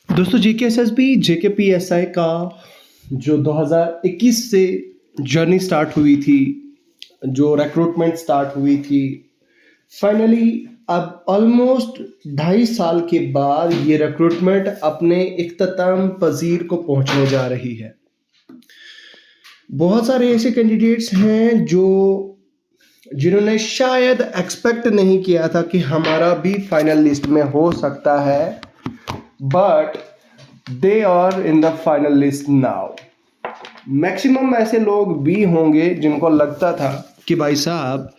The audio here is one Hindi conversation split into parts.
दोस्तों जीकेएसएसबी जेकेपीएसआई का जो 2021 से जर्नी स्टार्ट हुई थी, जो रिक्रूटमेंट स्टार्ट हुई थी, फाइनली अब ऑलमोस्ट 2.5 साल के बाद ये रिक्रूटमेंट अपने इख्तिताम पजीर को पहुंचने जा रही है। बहुत सारे ऐसे कैंडिडेट्स हैं जिन्होंने शायद एक्सपेक्ट नहीं किया था कि हमारा भी फाइनल लिस्ट में हो सकता है, but they are in the final list now. Maximum ऐसे लोग भी होंगे जिनको लगता था कि भाई साहब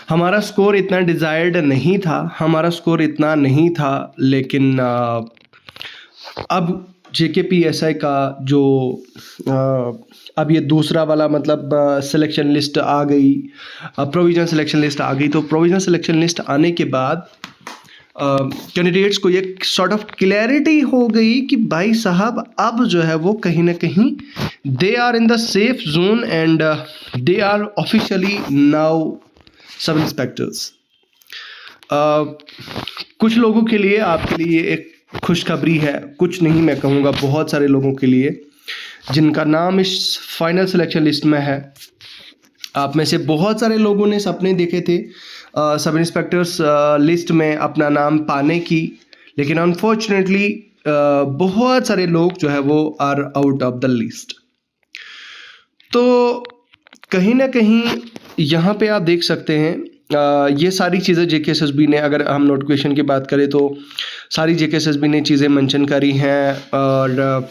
हमारा स्कोर इतना डिज़ायर्ड नहीं था, हमारा स्कोर इतना नहीं था, लेकिन अब जेकेपीएसआई का जो अब ये दूसरा वाला मतलब सिलेक्शन लिस्ट आ गई, प्रोविजन सिलेक्शन लिस्ट आ गई। तो प्रोविजन सिलेक्शन लिस्ट आने के बाद कैंडिडेट्स को ये सॉर्ट ऑफ क्लैरिटी हो गई कि भाई साहब अब जो है वो कहीं ना कहीं they are in the safe zone and they are officially now sub inspectors. कुछ लोगों के लिए, आपके लिए एक खुशखबरी है, कुछ नहीं मैं कहूँगा, बहुत सारे लोगों के लिए जिनका नाम इस फाइनल सिलेक्शन लिस्ट में है। आप में से बहुत सारे लोगों ने सपने देखे थे सब इंस्पेक्टर्स लिस्ट में अपना नाम पाने की, लेकिन अनफॉर्चुनेटली बहुत सारे लोग जो है वो are out of the list. तो कहीं ना कहीं यहाँ पे आप देख सकते हैं ये सारी चीज़ें जेकेएसएसबी ने, अगर हम नोटिफिकेशन की बात करें तो सारी जेकेएसएसबी ने चीज़ें मेंशन करी हैं। और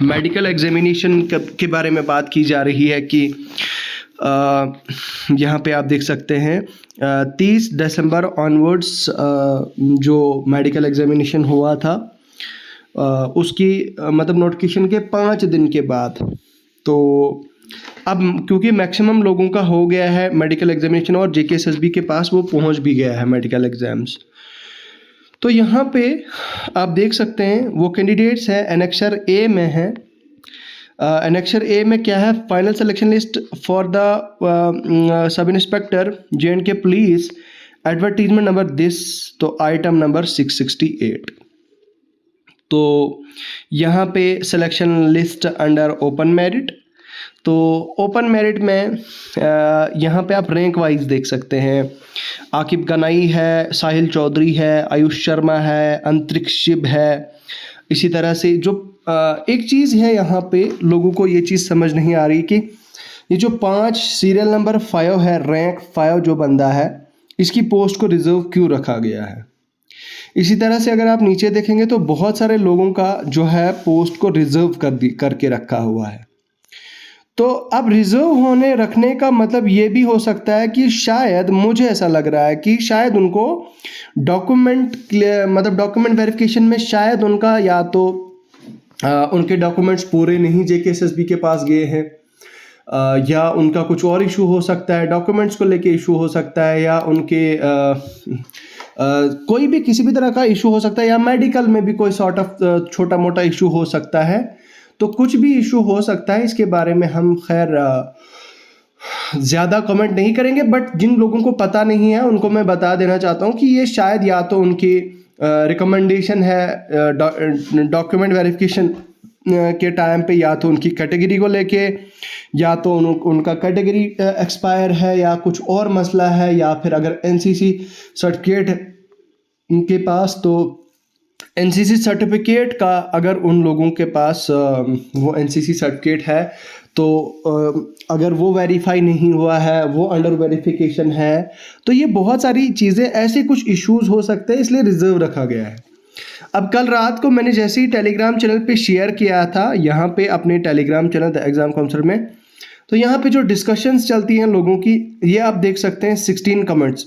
मेडिकल एग्जामिनेशन के बारे में बात की जा रही है कि यहाँ पे आप देख सकते हैं 30 दिसंबर ऑनवर्ड्स जो मेडिकल एग्जामिनेशन हुआ था उसकी मतलब नोटिफिकेशन के 5 दिन के बाद, तो अब क्योंकि मैक्सिमम लोगों का हो गया है मेडिकल एग्जामिनेशन और जेकेएसएसबी के पास वो पहुंच भी गया है मेडिकल एग्जाम्स, तो यहाँ पे आप देख सकते हैं वो कैंडिडेट्स हैं एनेक्सर ए में हैं। एनेक्सर ए में क्या है, final selection list for the sub inspector J&K police advertisement number this, तो आइटम नंबर 668। तो यहाँ पे selection list under open merit, तो ओपन मेरिट में यहाँ पे आप रैंक वाइज देख सकते हैं। आकिब गनाई है, साहिल चौधरी है, आयुष शर्मा है, अंतरिक्ष शिव है। इसी तरह से जो एक चीज़ है यहाँ पे लोगों को ये चीज़ समझ नहीं आ रही कि ये जो 5 सीरियल नंबर 5 है, रैंक 5 जो बंदा है, इसकी पोस्ट को रिजर्व क्यों रखा गया है। इसी तरह से अगर आप नीचे देखेंगे तो बहुत सारे लोगों का जो है पोस्ट को रिजर्व करके रखा हुआ है। तो अब रिजर्व होने रखने का मतलब ये भी हो सकता है कि शायद, मुझे ऐसा लग रहा है कि शायद उनको डॉक्यूमेंट मतलब डॉक्यूमेंट वेरिफिकेशन में शायद उनका या तो उनके डॉक्यूमेंट्स पूरे नहीं जेकेएसएसबी के पास गए हैं, या उनका कुछ और इशू हो सकता है, डॉक्यूमेंट्स को लेके इशू हो सकता है, या उनके कोई भी किसी भी तरह का इशू हो सकता है, या मेडिकल में भी कोई सॉर्ट ऑफ छोटा मोटा इशू हो सकता है। तो कुछ भी इशू हो सकता है, इसके बारे में हम खैर ज़्यादा कमेंट नहीं करेंगे, बट जिन लोगों को पता नहीं है उनको मैं बता देना चाहता हूँ कि ये शायद या तो उनकी रिकमेंडेशन है डॉक्यूमेंट वेरिफिकेशन के टाइम पे, या तो उनकी कैटेगरी को लेके, या तो उनका कैटेगरी एक्सपायर है, या कुछ और मसला है, या फिर अगर एनसीसी सर्टिफिकेट उनके पास, तो एनसीसी सर्टिफिकेट का अगर उन लोगों के पास वो एनसीसी सर्टिफिकेट है तो अगर वो वेरीफाई नहीं हुआ है, वो अंडर वेरिफिकेशन है, तो ये बहुत सारी चीज़ें, ऐसे कुछ इश्यूज हो सकते हैं, इसलिए रिजर्व रखा गया है। अब कल रात को मैंने जैसे ही टेलीग्राम चैनल पे शेयर किया था, यहाँ पे अपने Telegram channel the exam counsellor में, तो यहाँ पे जो डिस्कशंस चलती हैं लोगों की, ये आप देख सकते हैं 16 कमेंट्स।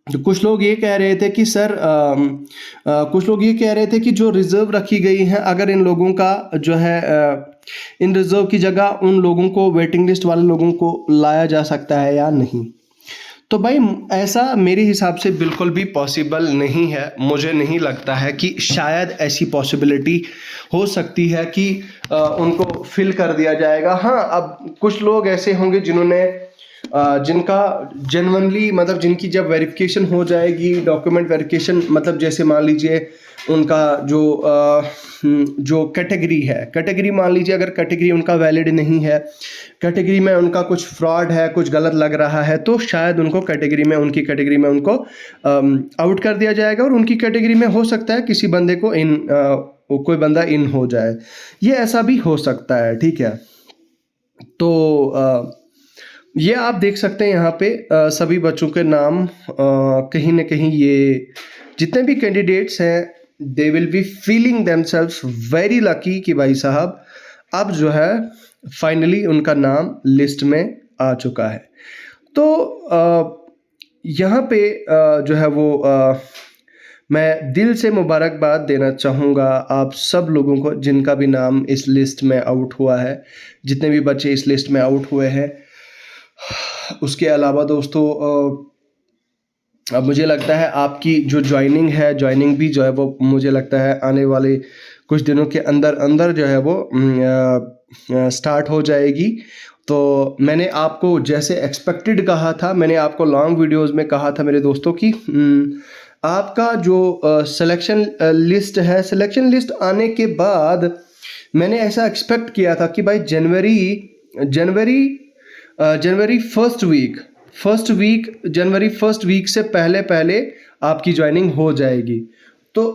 तो कुछ लोग ये कह रहे थे कि सर कुछ लोग ये कह रहे थे कि जो रिज़र्व रखी गई हैं, अगर इन लोगों का जो है इन रिज़र्व की जगह उन लोगों को, वेटिंग लिस्ट वाले लोगों को लाया जा सकता है या नहीं। तो भाई ऐसा मेरे हिसाब से बिल्कुल भी पॉसिबल नहीं है। मुझे नहीं लगता है कि शायद ऐसी पॉसिबिलिटी हो सकती है कि उनको फिल कर दिया जाएगा। हाँ, अब कुछ लोग ऐसे होंगे जिन्होंने जिनका जेन्युइनली मतलब जिनकी जब वेरिफिकेशन हो जाएगी, डॉक्यूमेंट वेरिफिकेशन, मतलब जैसे मान लीजिए उनका जो कैटेगरी है, कैटेगरी मान लीजिए अगर कैटेगरी उनका वैलिड नहीं है, कैटेगरी में उनका कुछ फ्रॉड है, कुछ गलत लग रहा है, तो शायद उनको उनकी कैटेगरी में उनको आउट कर दिया जाएगा और उनकी कैटेगरी में हो सकता है किसी बंदे को कोई बंदा इन हो जाए, ये ऐसा भी हो सकता है, ठीक है। तो ये आप देख सकते हैं यहाँ पे सभी बच्चों के नाम कहीं ना कहीं, ये जितने भी कैंडिडेट्स हैं they will be feeling themselves very lucky कि भाई साहब अब जो है फाइनली उनका नाम लिस्ट में आ चुका है। तो यहाँ पे जो है वो मैं दिल से मुबारकबाद देना चाहूँगा आप सब लोगों को जिनका भी नाम इस लिस्ट में आउट हुआ है, जितने भी बच्चे इस लिस्ट में आउट हुए हैं। उसके अलावा दोस्तों अब मुझे लगता है आपकी जो ज्वाइनिंग भी जो है वो मुझे लगता है आने वाले कुछ दिनों के अंदर अंदर जो है वो स्टार्ट हो जाएगी। तो मैंने आपको जैसे एक्सपेक्टेड कहा था, मैंने आपको लॉन्ग वीडियोस में कहा था मेरे दोस्तों की आपका जो सिलेक्शन लिस्ट है, सिलेक्शन लिस्ट आने के बाद मैंने ऐसा एक्सपेक्ट किया था कि भाई जनवरी फर्स्ट वीक से पहले आपकी ज्वाइनिंग हो जाएगी। तो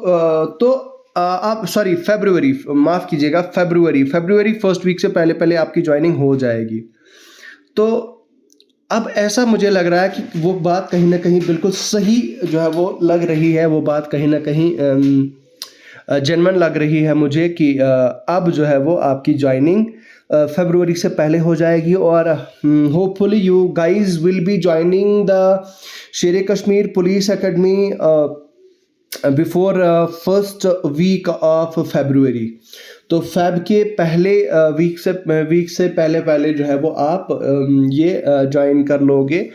आप सॉरी फरवरी फर्स्ट वीक से पहले आपकी ज्वाइनिंग हो जाएगी। तो अब ऐसा मुझे लग रहा है कि वो बात कहीं ना कहीं बिल्कुल सही जो है वो लग रही है, वो बात कहीं ना कहीं जेन्युइन लग रही है मुझे कि अब जो है वो आपकी ज्वाइनिंग फरवरी से पहले हो जाएगी और hopefully you guys will be joining the Sher Kashmir police academy before first week of February. तो फेब के पहले वीक से पहले जो है वो आप ये ज्वाइन कर लोगे,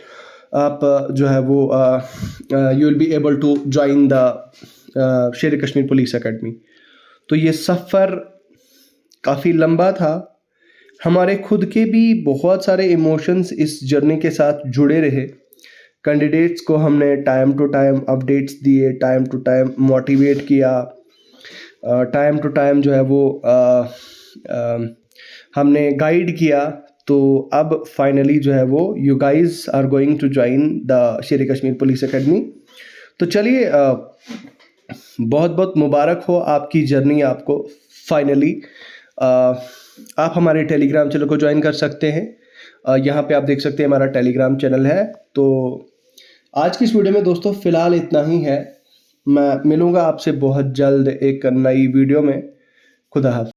आप जो है वो you will be able to join the Sher Kashmir police academy. तो ये सफ़र काफ़ी लंबा था, हमारे खुद के भी बहुत सारे इमोशंस इस जर्नी के साथ जुड़े रहे। कैंडिडेट्स को हमने टाइम टू टाइम अपडेट्स दिए, टाइम टू टाइम मोटिवेट किया, टाइम टू टाइम जो है वो हमने गाइड किया। तो अब फाइनली जो है वो you guys are going to join the Sher Kashmir police academy. तो चलिए बहुत बहुत मुबारक हो आपकी जर्नी आपको। फाइनली आप हमारे टेलीग्राम चैनल को ज्वाइन कर सकते हैं। यहाँ पे आप देख सकते हैं हमारा टेलीग्राम चैनल है। तो आज की इस वीडियो में दोस्तों फ़िलहाल इतना ही है। मैं मिलूँगा आपसे बहुत जल्द एक नई वीडियो में। खुदा हाफ़िज़।